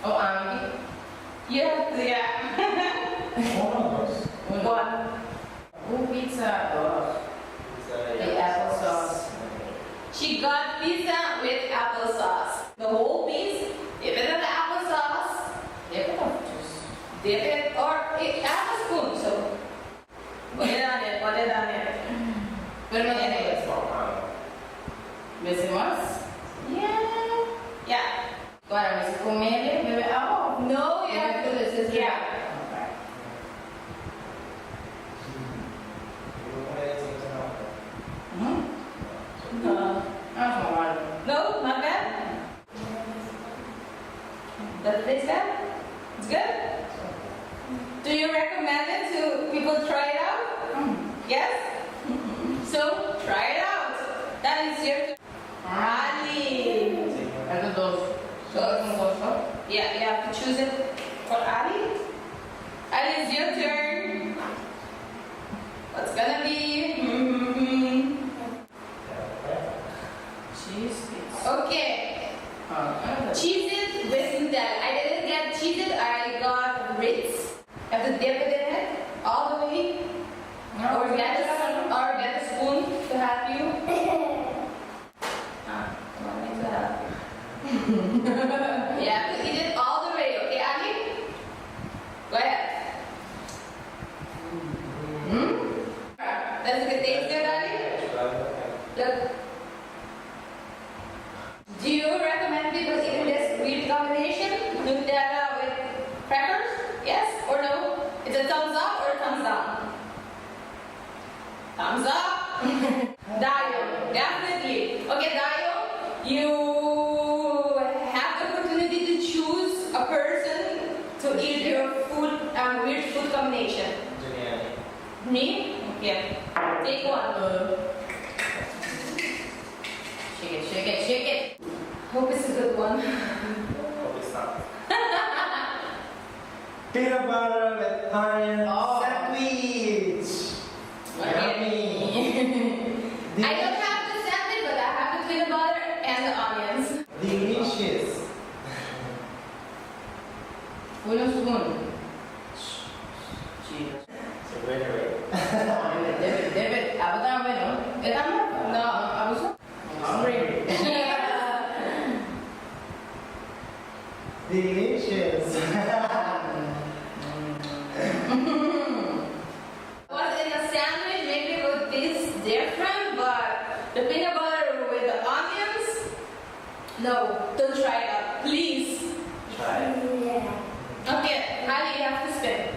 Oh, Andy. You have to, yeah. One. Oh, pizza. Oh, the applesauce. She got pizza with applesauce. The whole piece, dip it in the applesauce, Dip it up, just. dip it, or have a spoon, so. Put it on it, put it on it. Pero no tiene eso. ¿Ves más? Yeah. Yeah. Para mí, si comerle, bebe agua. No, you have to, yeah. No, not bad. Does it taste good? It's good? Do you recommend it to people try it out? Yes? So, try it out. That is your Ali. Esos dos. Son dos, ¿no? Yeah, you have to choose it for Ali. Ali, it's your turn. What's gonna be? Cheese. Okay. Cheez-It with Nutella. I didn't get Cheez-It, I got Ritz. You have to dip it in it all the way. Or get a spoon to help you. Want me to help you? You have to eat it all the way, okay, Ali? Go ahead. Does it taste good, Ali? Look. Do you recommend people eating this weird combination? Nutella with crackers? Yes or no? It's a thumbs up or a thumbs down? Thumbs up? Dayo, definitely. Okay, Dayo, you have the opportunity to choose a person to eat your food, weird food combination. Me? Okay. Take one. Shake it, shake it, shake it. Hope it's a good one. Peanut butter with onion Oh. sandwich. Yummy. I don't have the sandwich, but I have the peanut butter and the onions. Delicious. Full spoon. Cheese. So wait, wait. Dip it. Apa tama, no? Tama? No. Apa so? Hungry. Delicious. What's in the sandwich maybe would taste different, but the peanut butter with the onions, no, don't try it out, please. Try. Okay, Ali, you have to spin.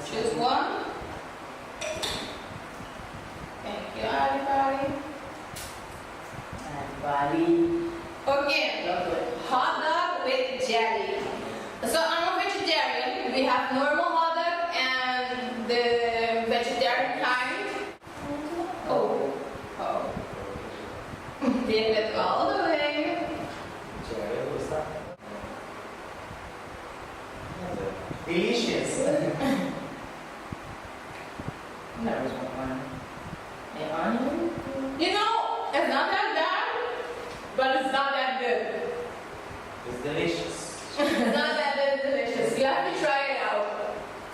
Choose one. Thank you, Ali. Bali. Okay, hot dog with jelly. So I'm a vegetarian. We have normal hot dog and the vegetarian kind. Oh. Dip it all the way. Delicious. That was one. The onion? You know, it's not that bad, but it's not that good. It's delicious. It's not that delicious. You have to try it out.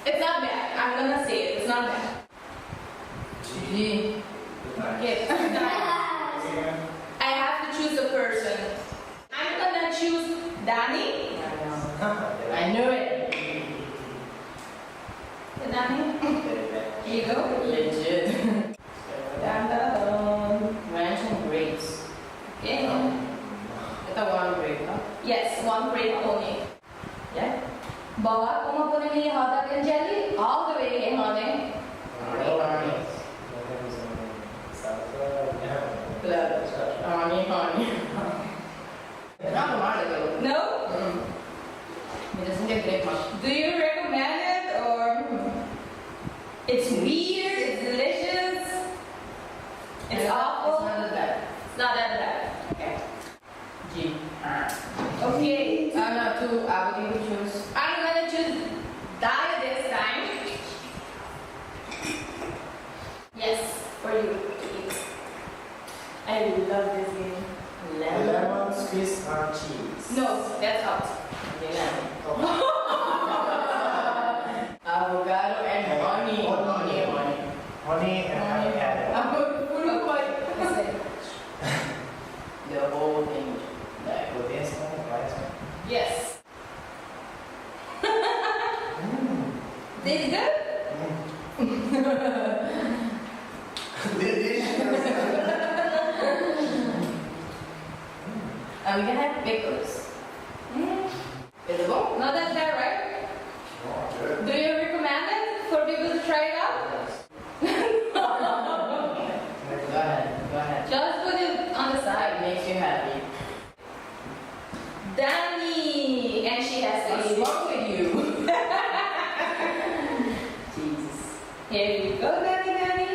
It's not bad. I'm gonna say it. It's not bad. G. Okay. I have to choose a person. I'm gonna choose Danny. I knew it. Danny. Here you go. Legit. Dun, dun, dun. Ranch and grapes. Okay. Ito one grape, no? Yes, one grape only. Yeah? Bawa ko mapunin niyo yung hot dog and jelly all the way kay honey. Honey. Not tomato. No? It doesn't get grape much. Do you recommend it or it's weird, it's delicious, it's awful? It's not that bad. It's not that bad. Okay. G. Okay. No, two. What do you choose? I'm gonna choose Daya this time. Yes, for you to eat. I love this game. Lemon. Swiss or cheese? No, that's out. Okay, now. Avocado and honey. Honey. Honey and avocado. The whole thing. Like, With this one, last one. Yes. Mm. This is good? Delicious. and we can have pickles. Is it bon? Not that bad, right? Oh, good. Do you recommend it for people to try it out? Go ahead. Go ahead. Just put it on the side. It makes you happy. Danny! And she has to What's eat it. wrong with you? Jesus. Here you go, Danny.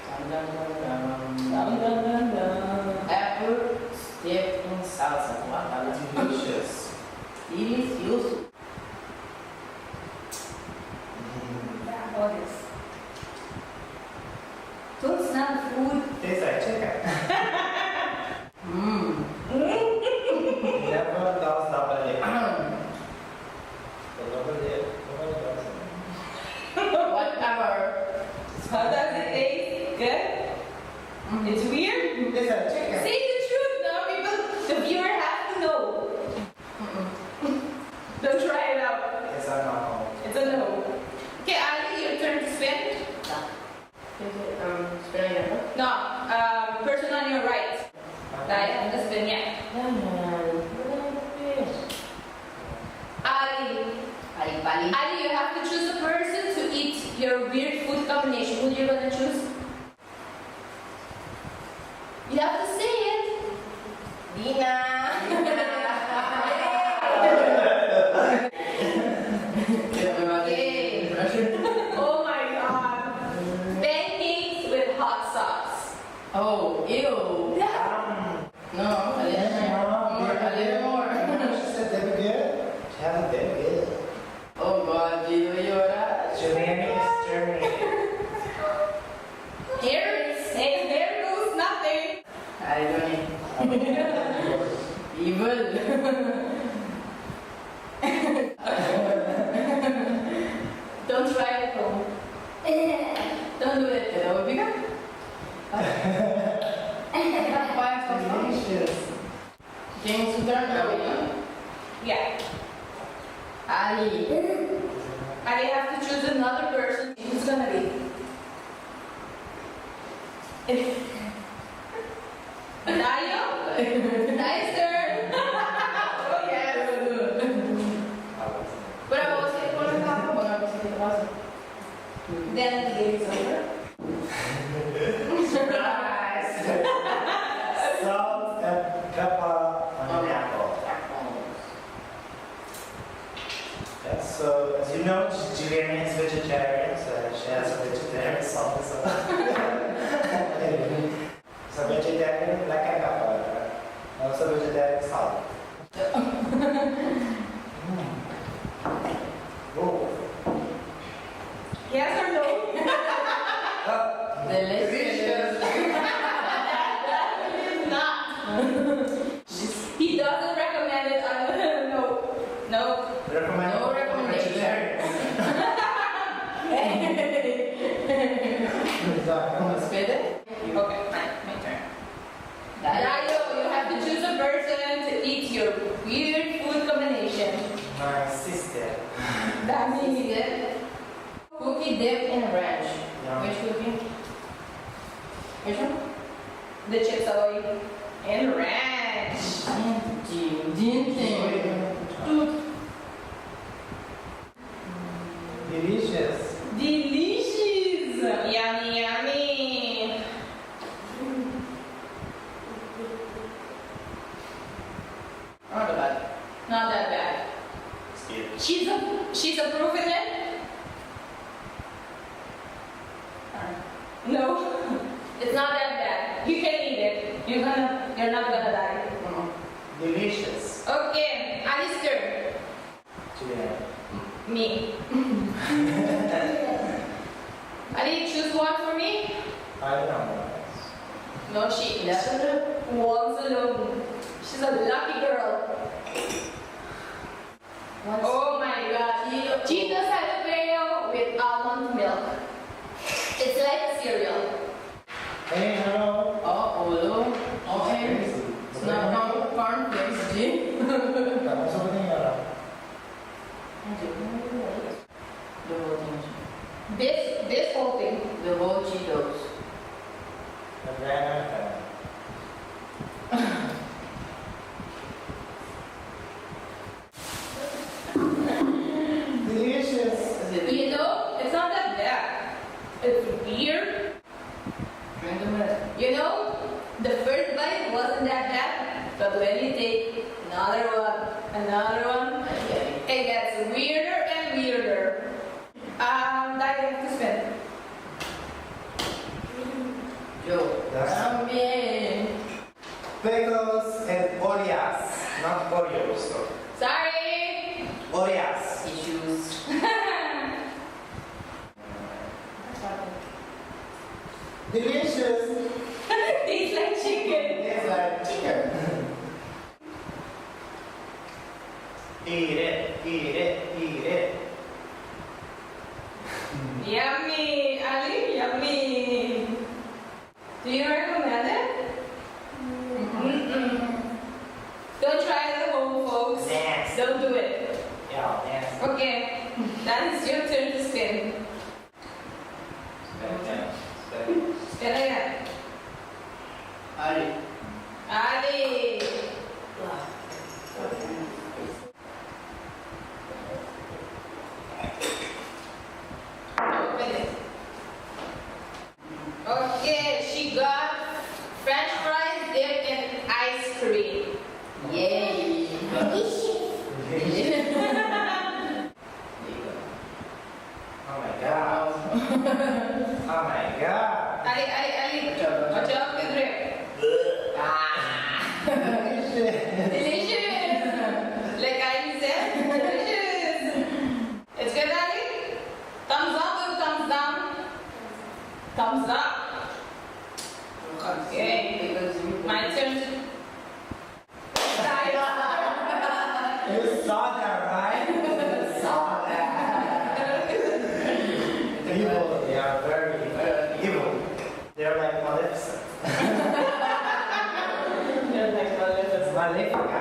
Dum, dum, dum, Dum, dum. dum, dum, dum. Apple dipped in salsa. Guacala. Delicious. Delicioso. Mm. All this. Don't smell food. Tastes like chicken. Mmm. Never lost double lip. Whatever. How does it taste? Good? It's weird? Tastes like chicken. Say the truth now, people. The viewer has to know. Don't try it out. It's a no. It's a no. Okay, Ali, your turn to spin. Spinning it. No, person on your right. Daya, the spin, yeah. Ali, Pali. Ali, you have to choose a person to eat your weird food combination. Who you gonna choose? You have to say it. Dina. Yay. Oh my god. Pancakes with hot sauce. Oh, ew. No, a little more. She said they were good. She hasn't been good. Oh God, Gino, llora. Juliana is Germany. Here goes nothing. I don't know. Evil. Don't try it at home. Don't do it. That would be good. Delicious. James Sudan, Yeah. Ali. I have to choose another person. Who's gonna be? Dayo? Nice turn. Oh yes. Pero vos que con el carro, bueno, pues que te pasa. Then the game is over. Surprise. Salt and pepper on an apple. Yes, so as you know, Juliana is vegetarian, so she has a vegetarian salt. So vegetarian black and pepper, also vegetarian salt. Oh. Yes or no? Delicious. That is not. He doesn't recommend it. No. No. Recommend No recommendation. vegetarian. Spede? Okay, fine. My turn. Dai. Dayo, you have to choose a person to eat your weird food combination. My sister. That means Cookie dip. Cookie dip in ranch. Yeah. Which cookie? Which one? the chips ahoy and ranch. Delicious. Delicious! Yummy, yummy! Not bad. Not that bad. She's approving it? No, it's not that bad. You can eat it. You're not gonna die. Delicious. Okay, Alistair. Juliana. Me. Ali, choose one for me. I don't know. No, she Left. wants alone. She's She's a lucky girl. Oh my god. Cheetos jalapeno with almond milk. It's like a cereal. Hey, hello. Oh, Olo. Oh, and it's not cornflakes, Jim. Kamu seperti apa? The whole thing. This whole thing. The whole Cheetos. Delicious. You know, it's not that bad. It's weird. You know, the first bite wasn't that bad, but when you take another one, it gets weirder and weirder. That you have to spend. Joe. También. Pickles and Oreos, not Oreos. Sorry. Oreos. Issues. Delicious. Tastes like chicken. Tastes like chicken. Eat it, eat it, eat it. Yummy, Ali, yummy. Do you recommend it? Mm-mm. Don't try it at home, folks. Yes. Don't do it. Yeah, yes. Okay, then it's your turn to spin. Spin again. Ali. Ali. Open it. Okay, she got French fries dipped in ice cream. Yay. Oh my god. Oh my god. Ali. Watch out with drip. Delicious. Like Ali said, delicious. It's good, Ali? Thumbs up or thumbs down? Thumbs up. Okay. My turn to You saw that, right? You saw that. Evil, they are very evil. They're like Maleficent. Malefica.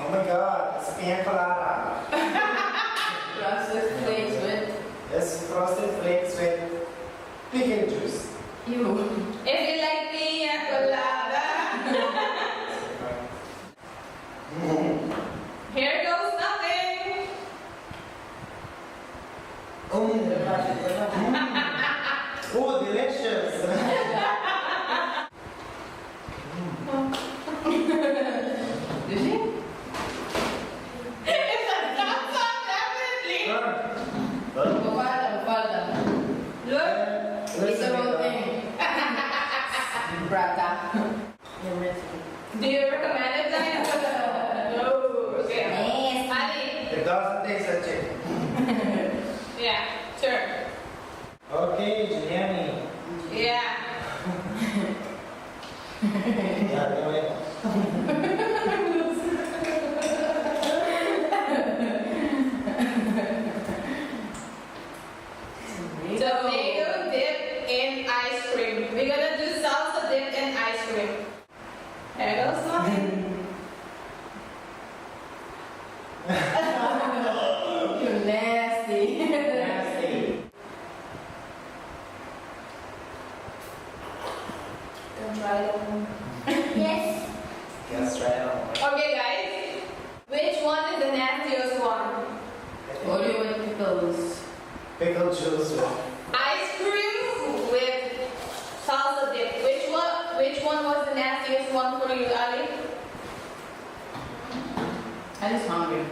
Oh my god, it's pina colada. Frosted flakes with It's frosted flakes with pickle juice. you. If you like pina colada, here goes nothing. Oh, delicious. Did she? It's a thumbs up, definitely. Falta. Look, It's the whole thing. Brata. do you recommend it, Diane? No. Okay. Yes. Ali, It doesn't taste like chicken. yeah, turn. Okay, Giuliani. Yeah. Yeah, do it. Tomato dip in ice cream. We're gonna do salsa dip in ice cream. There goes nothing. You nasty. Nasty. Don't try it at home. Yes. Yes, right on. Okay, guys. Which one is the nastiest one? Oreo with pickles. Pickle juice with Ice cream with salsa dip. Which one was the nastiest one for you, Ali? I'm just hungry.